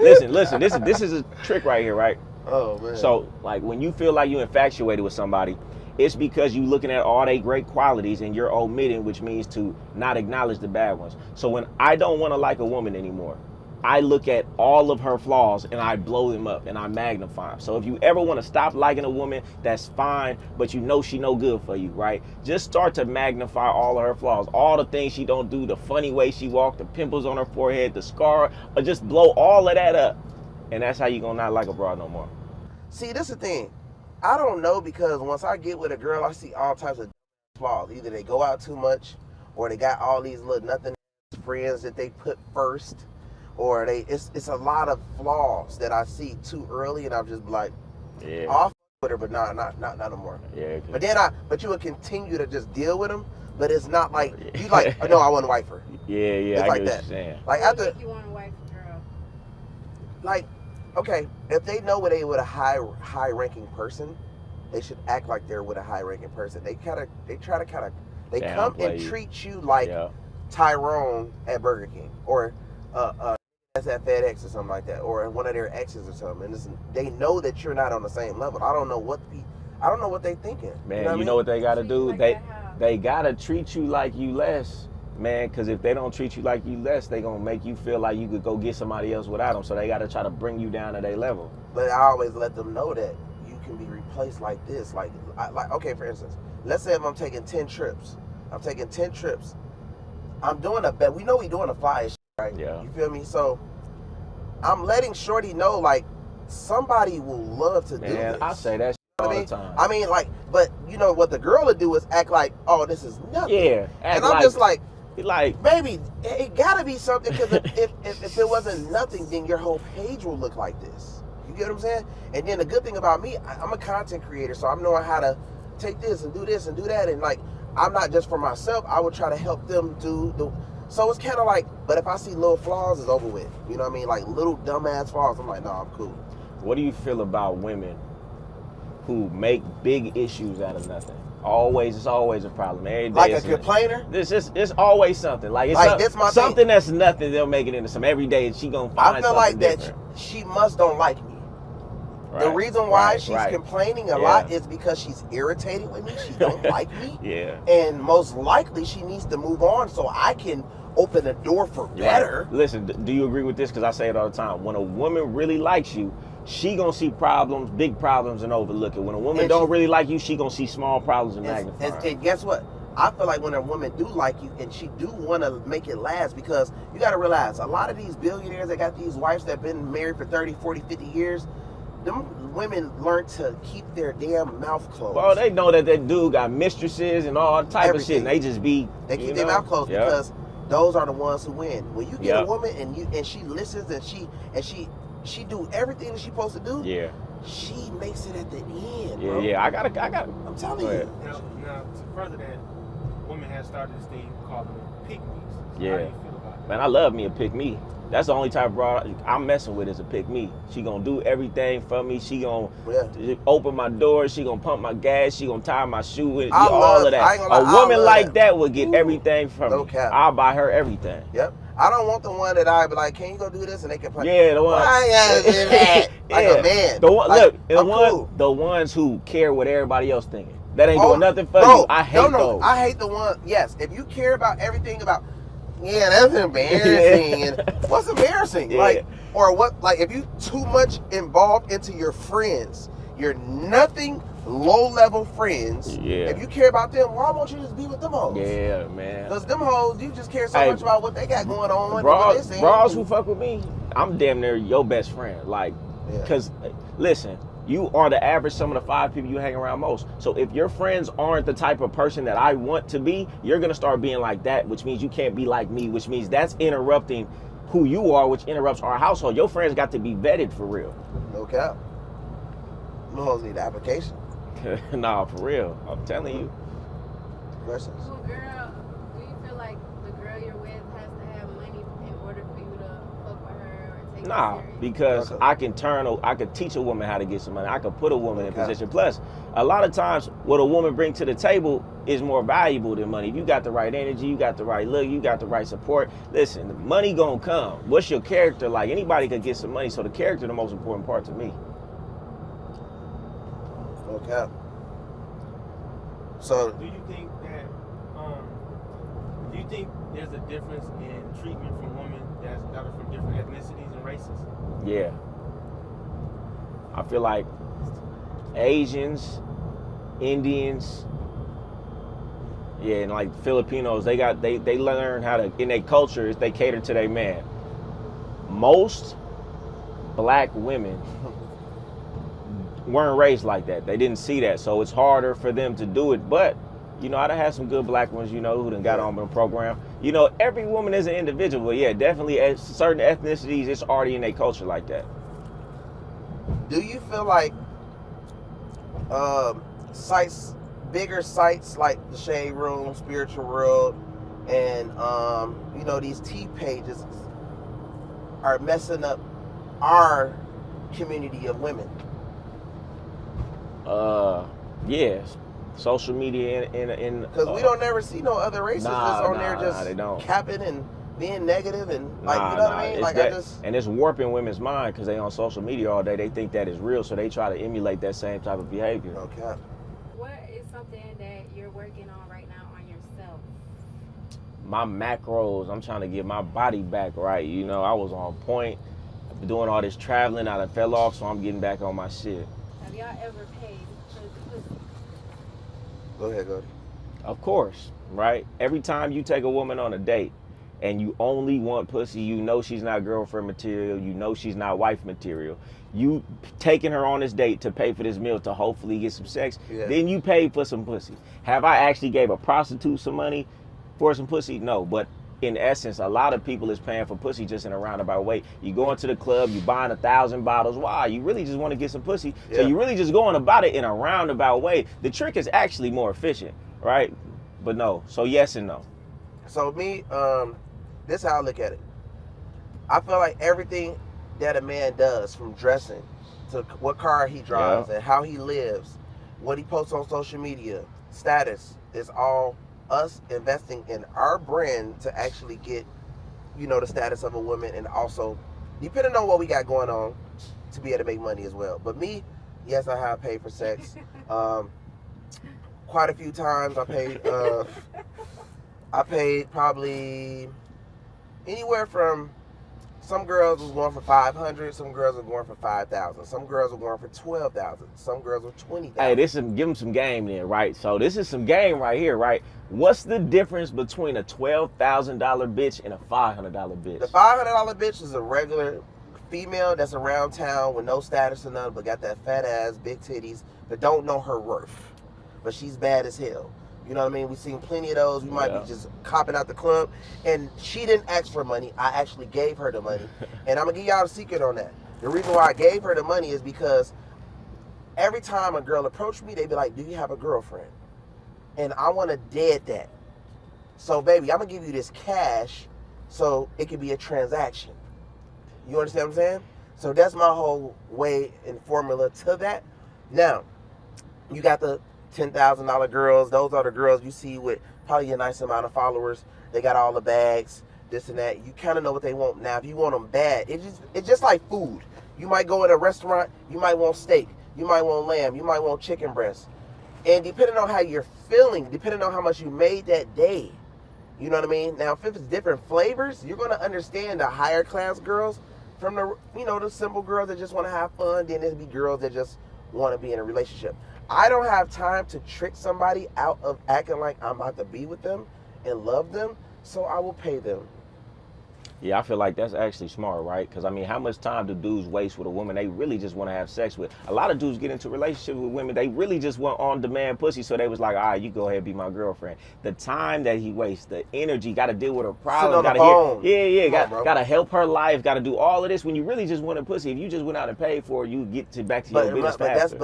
listen. This is a trick right here, right? Oh man. So like when you feel like you're infatuated with somebody, it's because you looking at all their great qualities and you're omitting, which means to not acknowledge the bad ones. So when I don't want to like a woman anymore, I look at all of her flaws and I blow them up and I magnify them. So if you ever want to stop liking a woman that's fine, but you know she no good for you, right? Just start to magnify all of her flaws, all the things she don't do, the funny way she walk, the pimples on her forehead, the scar, or just blow all of that up. And that's how you gonna not like a broad no more. See, this is the thing. I don't know, because once I get with a girl, I see all types of flaws. Either they go out too much, or they got all these little nothing friends that they put first. Or it's a lot of flaws that I see too early, and I'm just like, yeah, off with her, but not no more. Yeah. But you would continue to just deal with them, but it's not like you like. No, I want to wife her. Yeah, It's I like get that. what you're saying. Like after, you want to wife a girl. like, okay, if they know what they with a high ranking person, they should act like they're with a high ranking person. They come and treat you like Tyrone at Burger King, or that's at FedEx or something like that, or one of their exes or something, and they know that you're not on the same level. I don't know what they thinking. Man, you know what they gotta do? They gotta treat you like you less, man. Because if they don't treat you like you less, they gonna make you feel like you could go get somebody else without them. So they gotta try to bring you down to their level. But I always let them know that you can be replaced like this. Like okay, for instance, let's say if I'm taking 10 trips, I'm doing a bet. We know we doing a fly. Right? Yeah. You feel me? So I'm letting Shorty know, like, somebody will love to do this. I say that all the time. I mean, like, but you know what the girl would do is act like, oh, this is nothing. Yeah. And I'm just like, like, baby, it gotta be something, because if it wasn't nothing, then your whole page will look like this. You get what I'm saying? And then the good thing about me, I'm a content creator, so I'm knowing how to take this and do that, and like, I'm not just for myself. I would try to help them do the. So it's kind of like, but if I see little flaws, it's over with. You know what I mean? Like little dumbass flaws, I'm like, no, I'm cool. What do you feel about women who make big issues out of nothing? It's always a problem. Every day like a complainer? It's always something. Like it's something that's nothing, they'll make it into some. Every day she gonna find something I feel like different. that she must don't like me. Right. The reason why she's complaining a lot is because she's irritated with me. She don't like me. Yeah. And most likely she needs to move on so I can open the door for better. Right. Listen, do you agree with this? Because I say it all the time. When a woman really likes you, she gonna see problems, big problems, and overlook it. When a woman don't really like you, she gonna see small problems and magnify them. And guess what? I feel like when a woman do like you, and she do want to make it last, because you got to realize, a lot of these billionaires that got these wives that been married for 30, 40, 50 years, them women learn to keep their damn mouth closed. Well, they know that that dude got mistresses and all type of shit, and they just be... They keep their mouth closed because those are the ones who win. When you get a woman and she listens and she do everything that she's supposed to do, she makes it at the end, bro. Yeah, I gotta. I'm telling you. Now, to further that, women have started this thing called pick-me's. Yeah. How do you feel about that? Man, I love me a pick-me. That's the only type of broad I'm messing with is a pick-me. She gonna do everything for me. She gonna open my door. She gonna pump my gas. She gonna tie my shoe. And all of that. A woman like that would get everything from me. I'll buy her everything. Yep. I don't want the one that I be like, can you go do this? And they can play. Yeah, the one. I gotta do that. Like a man. The one, like, look, the ones who care what everybody else thinking. That ain't doing nothing for you. I hate those. I hate the one. Yes, if you care about everything about. Yeah, that's embarrassing. And what's embarrassing? Like, or what? Like, if you too much involved into your friends, your nothing low-level friends. Yeah. If you care about them, why won't you just be with them hoes? Yeah, man. Because them hoes, you just care so much about what they got going on. Bras who fuck with me, I'm damn near your best friend. Like, because listen. You are the average sum of the 5 people you hang around most. So if your friends aren't the type of person that I want to be, you're going to start being like that, which means you can't be like me, which means that's interrupting who you are, which interrupts our household. Your friends got to be vetted for real. No cap. No hoes need the application. Nah, for real. I'm telling you. Questions? Well, girl, do you feel like the girl you're with has to have money in order for you to fuck with her or take her serious? Because I can teach a woman how to get some money. I can put a woman in position. Plus, a lot of times what a woman brings to the table is more valuable than money. If you got the right energy, you got the right look, you got the right support. Listen, the money gonna come. What's your character like? Anybody could get some money, so the character the most important part to me. Okay. So do you think that do you think there's a difference in treatment from women that are from different ethnicities and races? Yeah. I feel like Asians, Indians, yeah, and like Filipinos, they learn how to, in their culture, they cater to their man. Most black women weren't raised like that. They didn't see that, so it's harder for them to do it. But you know, I done had some good black ones, you know, who done got on the program. You know, every woman is an individual. Yeah, definitely at certain ethnicities, it's already in their culture like that. do you feel like bigger sites like the Shade Room, Spiritual World, and you know, these tea pages are messing up our community of women? Yes. Social media in because we don't never see no other races just on there they don't. capping and being negative and like, you know what I mean? Like, and it's warping women's mind because they on social media all day. They think that is real, so they try to emulate that same type of behavior. Okay. What is something that you're working on right now on yourself? My macros, I'm trying to get my body back right. You know, I was on point. I've been doing all this traveling. I done fell off, so I'm getting back on my shit. Have y'all ever paid for the pussy? Go ahead, go. Of course, right? Every time you take a woman on a date and you only want pussy, you know she's not girlfriend material, you know she's not wife material. You taking her on this date to pay for this meal to hopefully get some sex, then you pay for some pussy. Have I actually gave a prostitute some money for some pussy? No, but in essence, a lot of people is paying for pussy just in a roundabout way. You go into the club, you buying 1,000 bottles. Why? You really just want to get some pussy. So you really just going about it in a roundabout way. The trick is actually more efficient, right? But no. So yes and no. So me, this is how I look at it. I feel like everything that a man does, from dressing to what car he drives and how he lives, what he posts on social media, status, is all us investing in our brand to actually get, you know, the status of a woman, and also, depending on what we got going on, to be able to make money as well. But me, yes, I have paid for sex. Quite a few times I paid probably anywhere from, some girls was going for $500, some girls were going for $5,000, some girls were going for $12,000, some girls were $20,000. Hey, give them some game then, right? So this is some game right here, right? What's the difference between a $12,000 bitch and a $500 bitch? The $500 bitch is a regular female that's around town with no status or none, but got that fat ass, big titties, but don't know her worth. But she's bad as hell. You know what I mean? We've seen plenty of those. We might be just copping out the club. And she didn't ask for money. I actually gave her the money. And I'm going to give y'all a secret on that. The reason why I gave her the money is because every time a girl approached me, they'd be like, do you have a girlfriend? And I want to dead that. So, baby, I'm going to give you this cash so it can be a transaction. You understand what I'm saying? So that's my whole way and formula to that. Now, you got the $10,000 girls. Those are the girls you see with probably a nice amount of followers. They got all the bags, this and that. You kind of know what they want. Now, if you want them bad, it's just like food. You might go in a restaurant, you might want steak, you might want lamb, you might want chicken breast. And depending on how you're feeling, depending on how much you made that day, you know what I mean? Now, if it's different flavors, you're going to understand the higher class girls from the, you know, the simple girls that just want to have fun. Then there'll be girls that just want to be in a relationship. I don't have time to trick somebody out of acting like I'm about to be with them and love them, so I will pay them. Yeah, I feel like that's actually smart, right? Because, I mean, how much time do dudes waste with a woman they really just want to have sex with? A lot of dudes get into relationships with women they really just want on-demand pussy, so they was like, all right, you go ahead and be my girlfriend. The time that he wastes, the energy, got to deal with her problems. Got to help her life, got to do all of this when you really just want a pussy. If you just went out and paid for it, you get back to your business faster.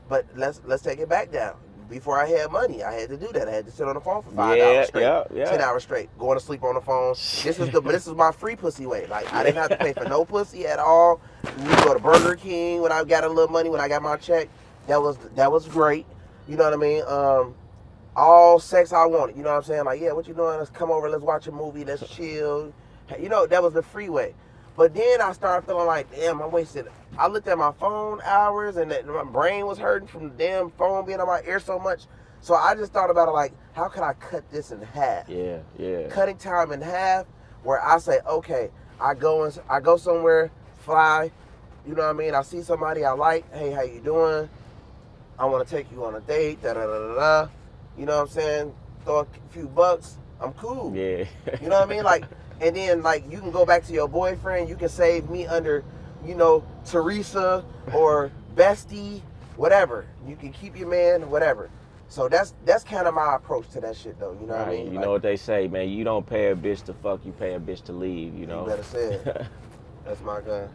But let's take it back down. Before I had money, I had to do that. I had to sit on the phone for 5 hours straight, 10 hours straight, going to sleep on the phone. This is my free pussy way. Like, I didn't have to pay for no pussy at all. We go to Burger King when I got a little money, when I got my check. That was great. You know what I mean? all sex I wanted. You know what I'm saying? Like, yeah, what you doing? Let's come over. Let's watch a movie. Let's chill. You know, that was the freeway. But then I started feeling like, damn, I wasted. I looked at my phone hours, and my brain was hurting from the damn phone being on my ear so much. So I just thought about it like, how can I cut this in half? Yeah, yeah. Cutting time in half, where I say, okay, I go somewhere, fly. You know what I mean? I see somebody I like. Hey, how you doing? I want to take you on a date. Da da da da da. You know what I'm saying? Throw a few bucks. I'm cool. Yeah. You know what I mean? Like, and then like you can go back to your boyfriend. You can save me under, you know, Teresa or Bestie, whatever. You can keep your man, whatever. So that's kind of my approach to that shit, though. You know what I mean? You like, know what they say, man. You don't pay a bitch to fuck. You pay a bitch to leave. You know. You better say it. That's my gun.